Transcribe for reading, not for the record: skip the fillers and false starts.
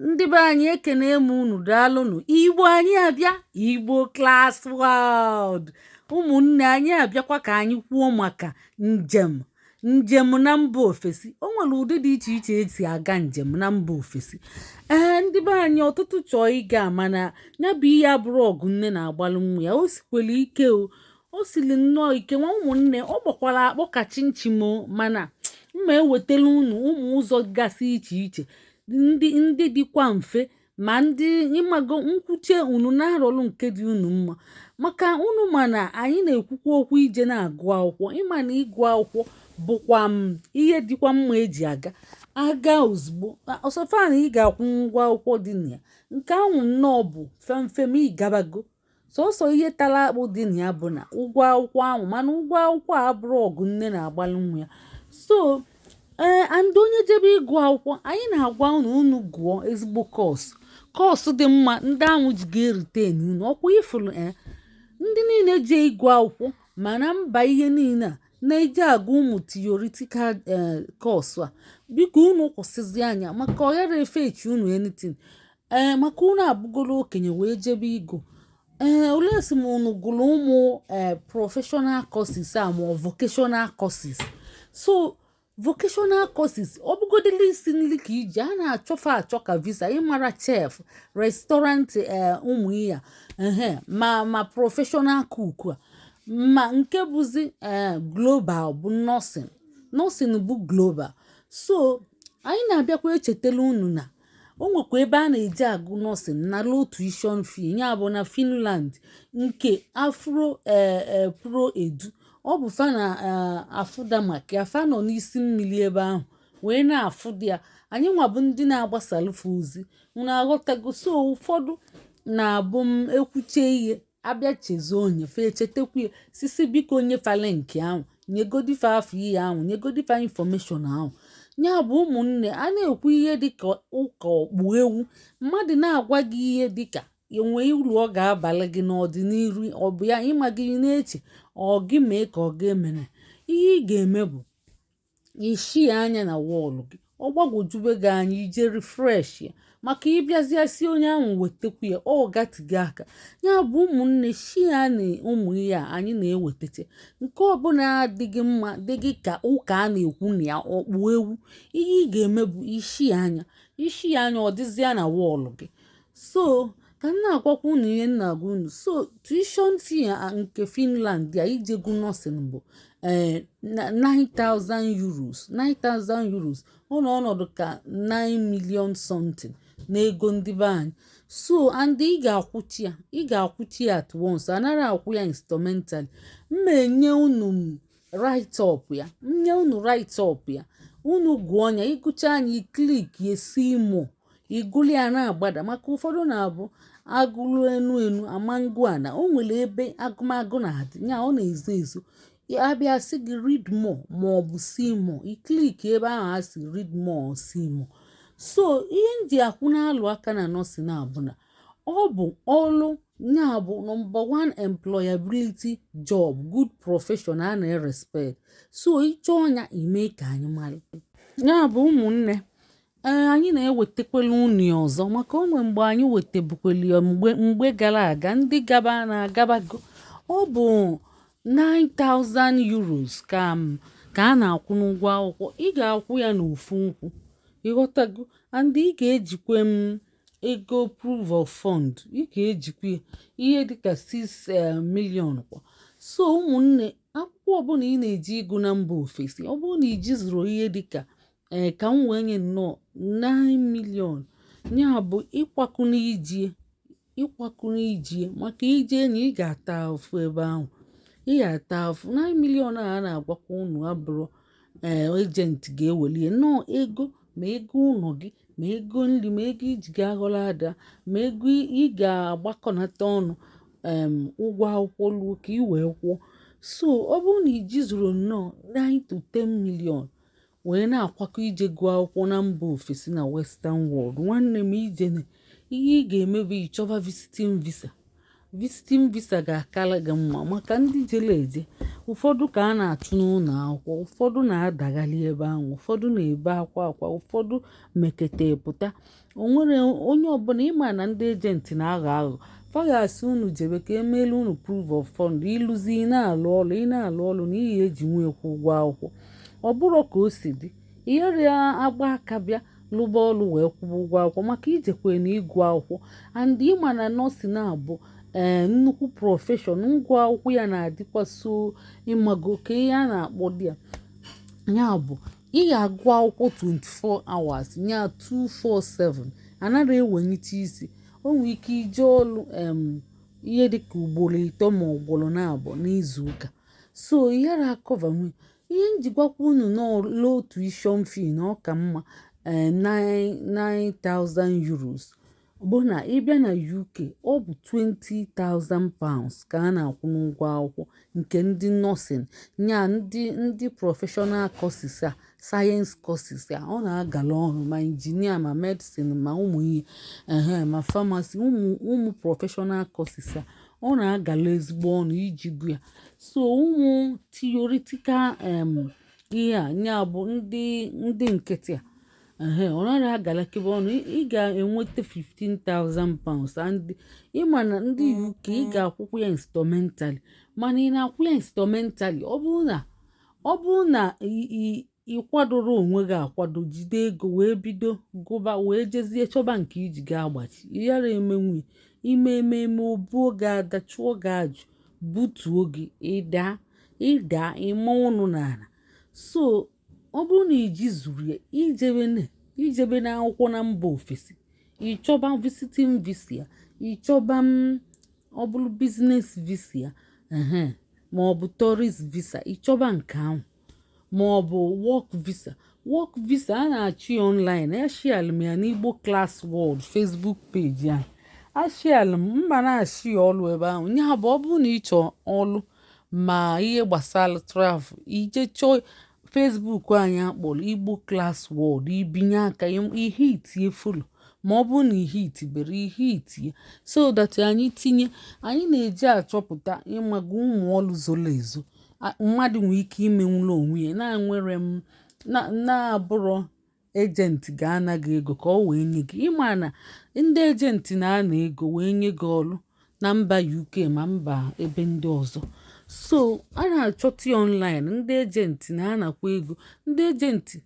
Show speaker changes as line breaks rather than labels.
ndị be anyị ekene m unu, daalụnụ. Igbo anyị abịa, Igbo Class World. Ụmụnne anyị abịakwa ka anyị kwuo maka njem na mba ofesi. O nwere ụdị dị iche iche esi aga njem na mba ofesi. Ndị be anyị ọtụtụ chọọ ịga, mana ya bụ ihe abụrụ ọgụ nne na-agbalụ nwa ya. O sikwere ike o siri nnọọ ike nwa ụmụnne. Ọ gbakwara akpọ ka chinchimo, mana mma ewetala unu ụmụ ụzọ gasị iche iche ndị dịkwa mfe, ma ndị ịmago nkwuche unu na-arọlụ nke dị unu mma. Maka unu mana anyị na-ekwukwa okwu ije na-agụ akwụkwọ. Ịma na ịgụ akwụkwọ bụkwa ihe dịkwa mma eji aga ozugbo. Ọsọfa na ị ga-akwụ ngwa akwụkwọ dị na ya, nke ahụ nnọọ bụ femfem ịgabago. Sọsọ ihe tara akpụ dị na ya bụ na ụgwọ akwụkwọ ahụ, mana ụgwọ akwụkwọ a abụrụ ọgụ nne na-agbalụ nwa ya. So and onye jebe ịgụ akwụkwọ, anyị na-agwa unu gụọ ezigbo kọọsụ dị mma. Ndị ahụ ji ga-eriten unu ọkwa ifuru ndị niile je ịgụ akwụkwọ mana mba ihe niile a na-eji agụ ụmụ theoretical kọọsụ a, biko unu kwụsịzi anya maka ọghara efechi unu anything. Maka unu abụgolo okenye wee jebe ịgụ olesi ma unu gụrụ ụmụ professional courses a ma vocational courses. So vocational courses ọ bụgodili isi nri ka iji a na-achọfa achọ ka visa ịmara chef restaurant ụmụ ya ma professional cook a, ma nke bụzi global bụ nursing bụ global. So anyị na-abịakwa echetala unu na o nwekwa ebe a na-eji agụ nursing na low tuition fee, ya bụ na Finland, nke Afriproedu. Ọ bụ fa na afụda maka ya, fa nọ n'isi mmiri ebe ahụ wee na-afụ dị ya. Anyị nwa bụ ndị na-agbasalụfe ozi, unu aghọtago. So ụfọdụ na-abụ m ekwuche ihe abịa chezo onye fa echetekwa ya sisi, biko onye fale nke ahụ nyegodife afọ ihe ahụ, nyegodife infọmeshọn ahụ. Ya bụ ụmụnne, a na-ekwu ihe dịka ụka ọkpụ ewu, mmadụ na-agwa gị ihe dịka enwe uru ọ ga-abalị gị n'ọdịnihu. Ọ bụ ya ịma gị na-eche ọ gị mee ka ọ ga-emene. Ihe ị ga-eme bụ ishi anya na wọọlụ gị, ọ gbagwojube gị anya, ije refresh ya, maka ịbịazịa si onye ahụ wetakwu ya ọ gatigo aka. Ya bụ ụmụnne, shia na ụmụ ihe a anyị na-ewetacha nke ọbụla adịghị mma dịgị ka ụka a na-ekwu na ya ọkpụ ewu. Ihe ị ga-eme bụ ishi anya ọ dịzịa na wọọlụ gị. So ka m na-agwakwa unu ihe m na-agwa unu. So tuition fee nke Finland ya ije gụ nursing bụ 9,000 euros. 9,000 euros ọ nọ ọnọdụ ka 9 million something n'ego ndị be anyị. So and ị ga-akwụchi ya at once, anaghị akwụ ya instrumental. Mma enye unu write up ya, unu gụọ anya, ịgụcha anya iklik esi imo igụli ya na-agbada. Maka ụfọdụ na-abụ agụlụ enu amangu ana, o nwere ebe agụmagụ na-adị ya, ọ na-ezo ezo. Abịa sị gị read more ma ọ bụ see more, iklik ebe ahụ a sị read more or see more. So ihe ndị akwụ na-alụ aka na nursing abụ na ọ bụ ọlụ, ya bụ number 1 employability job, good profession a na-respect. So ịchọ ọnya ime ka anyị mara. Ya bụ ụmụnne, anyị na-ewetakwala unu ọzọ, maka onwe mgbe anyị wetabukwali ya mgbe gara aga. Ndị gaba na-agabago ọ bụ 9,000 euros ka a na-akwụ n'ụgwọ akwụkwọ. Ị ga-akwụ ya n'ofu nkwụ, ịghọtago. And ị ga-ejikwa ego proof of fund, ị ga-ejikwa ihe dịka 6 million kwa. So ụmụnne, akwụkwọ ọbụla ị na-eji ịgụ na mba ofesi, ọ bụrụ na iji zụrụ ihe dịka ka m wee nye nnọọ 9 million, ya bụ ịkwakụna ijie maka ije na ị ga-ata afụ ebe ahụ. Ị ga-ata afụ 9 million a na-agwakwa unu abụrụ ejenti ga-ewelie nnọọ ego, ma ego ụlọ gị, ma ego nri, ma ego iji ga-aghọrọ ada, ma ego ị ga-agbakọnata ọnụ ụgwọ akwụkwọ luo ka ị wee kwụọ. So ọ bụrụ na iji zụrụ nnọọ 9 to 10 million wee na-akwakọ ije gụọ akwụkwọ na mba ofesi na western world, nwanne m ijene, ihe ị ga-eme bụ ịchọba visiting visa ga-akara gị mma. Maka ndị jere eje, ụfọdụ ka a na-achụ n'ụlọ akwụkwọ, ụfọdụ na-adagharị ebe ahụ, ụfọdụ na-ebe akwa, ụfọdụ mekete pụta. o nwere onye ọbụla ịma na ndị ejenti na-aghọ aghụghọ fa ga-asị unu jebe ka emeelu unu proof of fund ịlụzi ị na-alụ ọlụ na ihe eji nwee kwụ ụgwọ akwụkwọ ọ bụrụ ka o si dị ihere agba aka bịa lụba ọlụ wee kwụba ụgwọ akwụkwọ maka ijekwe na ịgụ akwụkwọ and ịma na nọọsụ na-abụ nnukwu prọfeshọn ngwa akwụkwọ ya na-adịkwa so ịmago ka ihe a na-akpọ dị ya bụ ị ga-agụ akwụkwọ 24 hours nya 247 anaghị ewenyite isi o nwere ike ije ọlụ ihe dịka ugboro 3 ma ugboro 2 n'izu ụka so ihe na-akọva nwe ihe njigwakwa unu low tuition fee na ọka mma 9,000 euros bụ na ịbịa na UK ọ bụ 20,000 pounds ka a na-akwụ n'ụgwọ akwụkwọ nke ndị nọọsịn nya ndị prọfeshọnal courses a sayensị courses a ọ na-agala ọrụ ma injinia ma medicine ma ụmụ ihe ma famasi ụmụ prọfeshọnal courses a ọ na-agala ezigbo ọnụ iji gụ ya so ụmụ theoretical ihe a nya bụ ndị nkịtị a ọ naghị agalakebe ọnụ ị ga-enweta 15,000 pounds and ịma na ndị UK ị ga-akwụkwọ ya instrumentally mana ị na-akwụ ya instrumentally ọ bụrụ na ị kwadoro onwe gị akwado jide ego wee bido gụba wee jezie chọba nke iji ga-agbachi yara emenwe ime ememe obuo gị ada chụọ gị ajụ butuo gị ịda ịma ụnụ n'ala so ọ bụrụ na iji zuru ya ijebe na akwụkwọ na mba ofesi ịchọba visiting visa ịchọba ọ bụrụ business visa ma ọ bụ tourist visa ịchọba nke ahụ ma ọ bụ work visa a na-achị online ashial m ya n'Ịgbo Class World Facebook page ya ashial mba na-achị ọlụ ebe ahụ nya bụ ọ bụrụ na ịchọ ọlụ ma ihe gbasara travel ije chọọ Facebook anyị akpọrọ Ịgbo Class World ibinye aka ihe itinye folo ma ọ bụrụ na ihe itibere ihe itinye so that anyị tinye anyị na-eji achọpụta ịmaga ụmụ ọlụ zoro ezo mmadụ nwere ike imenwụla onwe ya na-enwere na-abụrụ ejenti ga-anaghị ego ka ọ wee nye gị ịma na ndị ejenti na-ana ego wee nye gị ọlụ na mba UK ma mba ebe ndị ọzọ so a na-achọta online ndị ejenti na-anakwa ego ndị ejenti